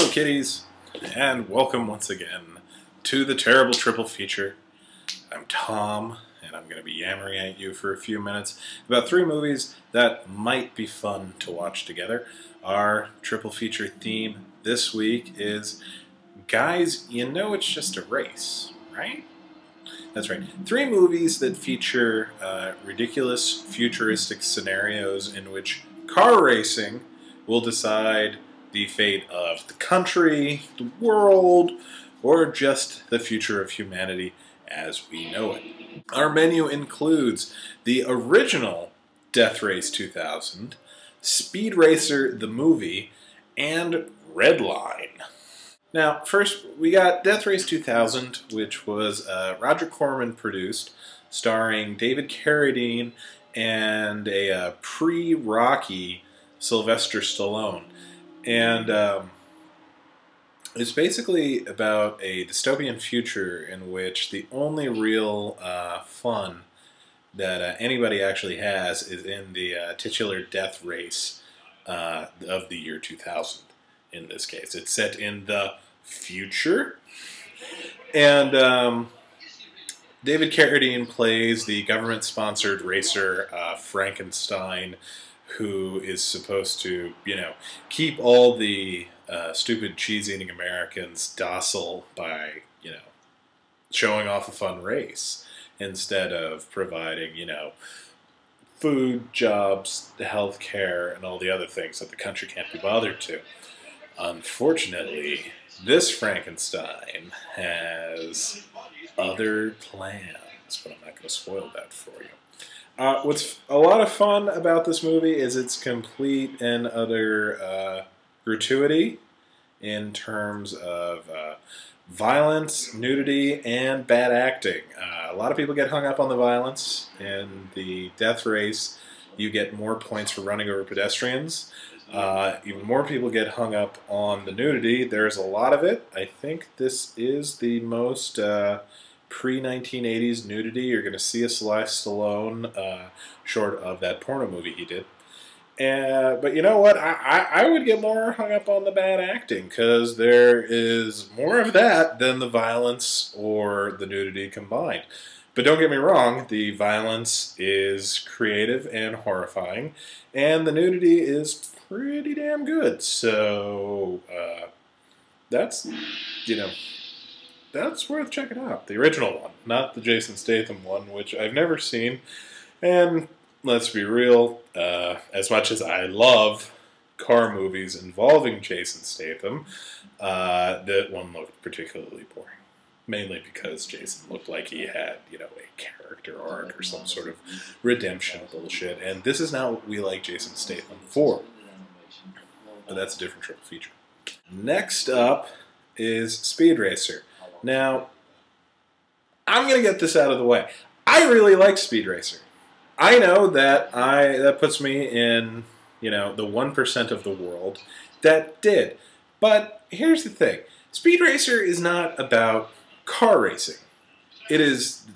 Hello, kitties, and welcome once again to the Terrible Triple Feature. I'm Tom, and I'm going to be yammering at you for a few minutes about three movies that might be fun to watch together. Our triple feature theme this week is, guys, you know it's just a race, right? That's right. Three movies that feature ridiculous futuristic scenarios in which car racing will decide the fate of the country, the world, or just the future of humanity as we know it. Our menu includes the original Death Race 2000, Speed Racer the movie, and Redline. Now, first, we got Death Race 2000, which was Roger Corman produced, starring David Carradine and a pre-Rocky Sylvester Stallone. And it's basically about a dystopian future in which the only real fun that anybody actually has is in the titular death race of the year 2000. In this case, it's set in the future, and David Carradine plays the government-sponsored racer Frankenstein, who is supposed to, keep all the stupid cheese-eating Americans docile by, showing off a fun race instead of providing, food, jobs, health care, and all the other things that the country can't be bothered to. Unfortunately, this Frankenstein has other plans, but I'm not going to spoil that for you. What's a lot of fun about this movie is its complete and utter gratuity in terms of violence, nudity, and bad acting. A lot of people get hung up on the violence. In the death race, you get more points for running over pedestrians. Even more people get hung up on the nudity. There's a lot of it. I think this is the most pre-1980s nudity you're going to see a Sylvester Stallone, short of that porno movie he did. But you know what? I would get more hung up on the bad acting, because there is more of that than the violence or the nudity combined. But don't get me wrong, the violence is creative and horrifying, and the nudity is pretty damn good. So that's worth checking out. The original one, not the Jason Statham one, which I've never seen. And let's be real, as much as I love car movies involving Jason Statham, that one looked particularly boring. Mainly because Jason looked like he had, a character arc or some sort of redemption bullshit. And this is not what we like Jason Statham for. But that's a different triple feature. Next up is Speed Racer. Now, I'm going to get this out of the way. I really like Speed Racer. I know that that puts me in, the 1% of the world that did. But here's the thing. Speed Racer is not about car racing.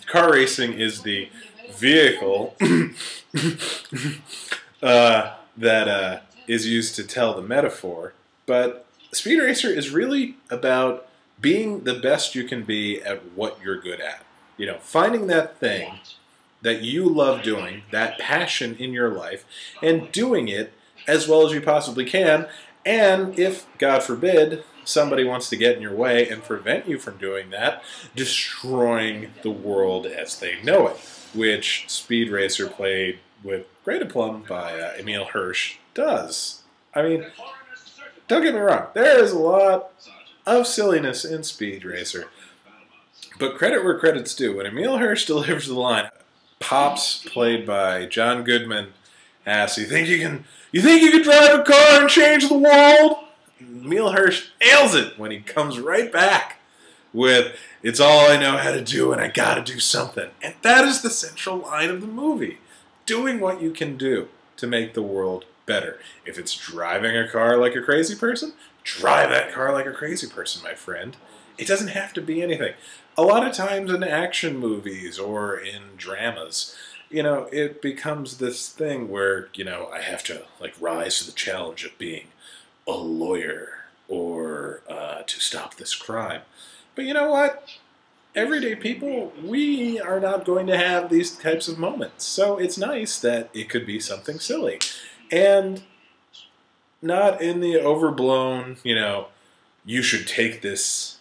Car racing is the vehicle that is used to tell the metaphor. But Speed Racer is really about being the best you can be at what you're good at. Finding that thing that you love doing, that passion in your life, and doing it as well as you possibly can. And if, God forbid, somebody wants to get in your way and prevent you from doing that, destroying the world as they know it, which Speed Racer, played with great aplomb by Emile Hirsch, does. I mean, don't get me wrong, there is a lot of silliness in Speed Racer, but credit where credit's due. When Emile Hirsch delivers the line, Pops, played by John Goodman, asks, "You think you can drive a car and change the world?" Emile Hirsch nails it when he comes right back with, "It's all I know how to do, and I gotta do something." And that is the central line of the movie. Doing what you can do to make the world better. If it's driving a car like a crazy person, drive that car like a crazy person, my friend. It doesn't have to be anything. A lot of times in action movies or in dramas, it becomes this thing where, I have to, rise to the challenge of being a lawyer or to stop this crime. But you know what? Everyday people, we are not going to have these types of moments. So it's nice that it could be something silly. And not in the overblown, you know, you should take this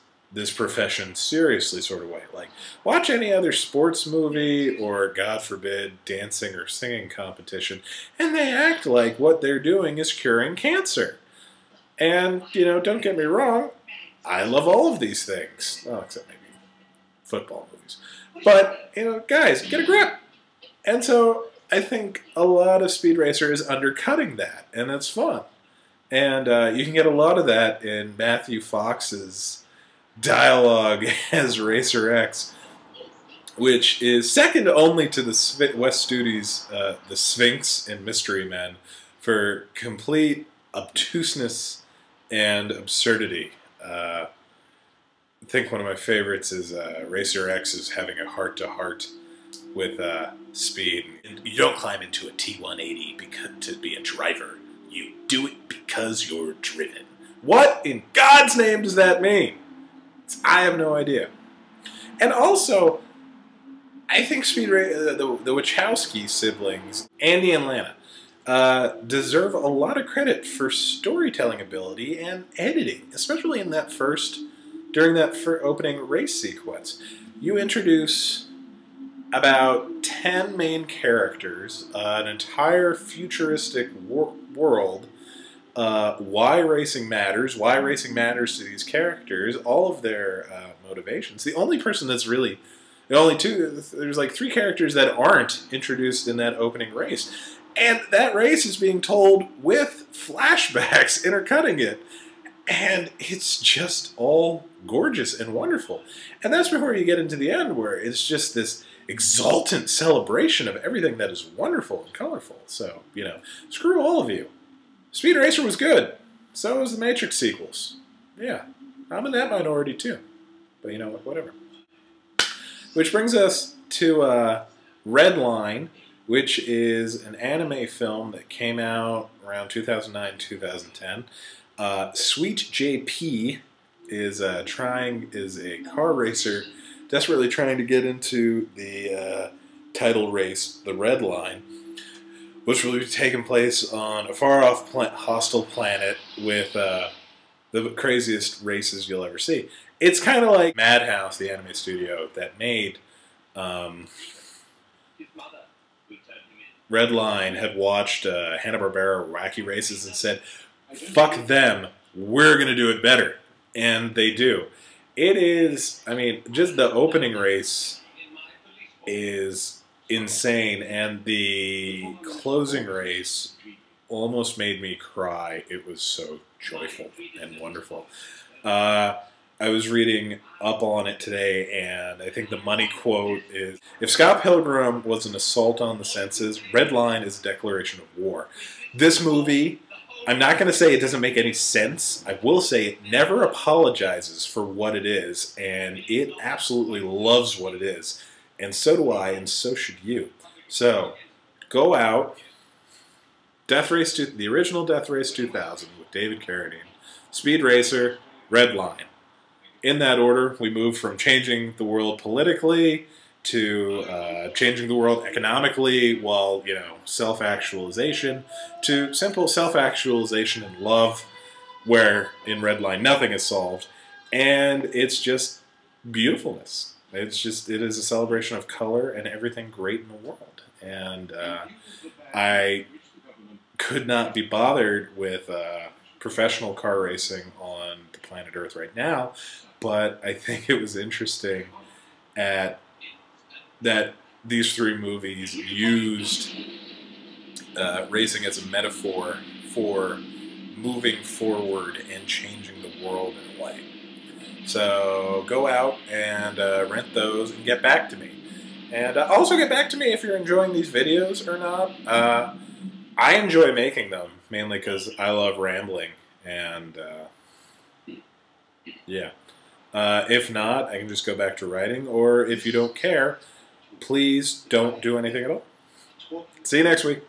profession seriously sort of way. Like, watch any other sports movie or, God forbid, dancing or singing competition, and they act like what they're doing is curing cancer. And, you know, don't get me wrong, I love all of these things. Well, except maybe football movies. But, you know, guys, get a grip. And so I think a lot of Speed Racer is undercutting that, and it's fun. And you can get a lot of that in Matthew Fox's dialogue as Racer X, which is second only to the Wes Studi's The Sphinx and Mystery Men for complete obtuseness and absurdity. I think one of my favorites is Racer X is having a heart-to-heart with Speed. You don't climb into a T-180 to be a driver. You do it because you're driven. What in God's name does that mean? I have no idea. And also, I think the Wachowski siblings, Andy and Lana, deserve a lot of credit for storytelling ability and editing, especially in that during that opening race sequence. You introduce about 10 main characters, an entire futuristic world, why racing matters to these characters, all of their motivations. The only person that's really, there's like 3 characters that aren't introduced in that opening race. And that race is being told with flashbacks intercutting it. And it's just all gorgeous and wonderful. And that's before you get into the end, where it's just this exultant celebration of everything that is wonderful and colorful. So, you know, screw all of you. Speed Racer was good. So was the Matrix sequels. Yeah, I'm in that minority too. But you know what, whatever. Which brings us to Red Line, which is an anime film that came out around 2009-2010. Sweet JP is a car racer desperately trying to get into the title race, the Red Line, which will be taking place on a far-off hostile planet with the craziest races you'll ever see. It's kind of like Madhouse, the anime studio that made Red Line, had watched Hanna-Barbera Wacky Races and said, fuck them, we're going to do it better. And they do. It is, I mean, just the opening race is insane, and the closing race almost made me cry. It was so joyful and wonderful. I was reading up on it today, and I think the money quote is, if Scott Pilgrim was an assault on the senses, Red Line is a declaration of war. This movie, I'm not going to say it doesn't make any sense. I will say it never apologizes for what it is, and it absolutely loves what it is. And so do I, and so should you. So, go out, the original Death Race 2000 with David Carradine, Speed Racer, Red Line. In that order, we move from changing the world politically to changing the world economically, while, you know, self-actualization, to simple self-actualization and love, where in Red Line nothing is solved, and it's just beautifulness. It is a celebration of color and everything great in the world, and I could not be bothered with professional car racing on the planet Earth right now, but I think it was interesting that these 3 movies used racing as a metaphor for moving forward and changing the world in a way. So go out and rent those and get back to me. And also get back to me if you're enjoying these videos or not. I enjoy making them, mainly because I love rambling. And yeah. If not, I can just go back to writing. Or if you don't care, please don't do anything at all. See you next week.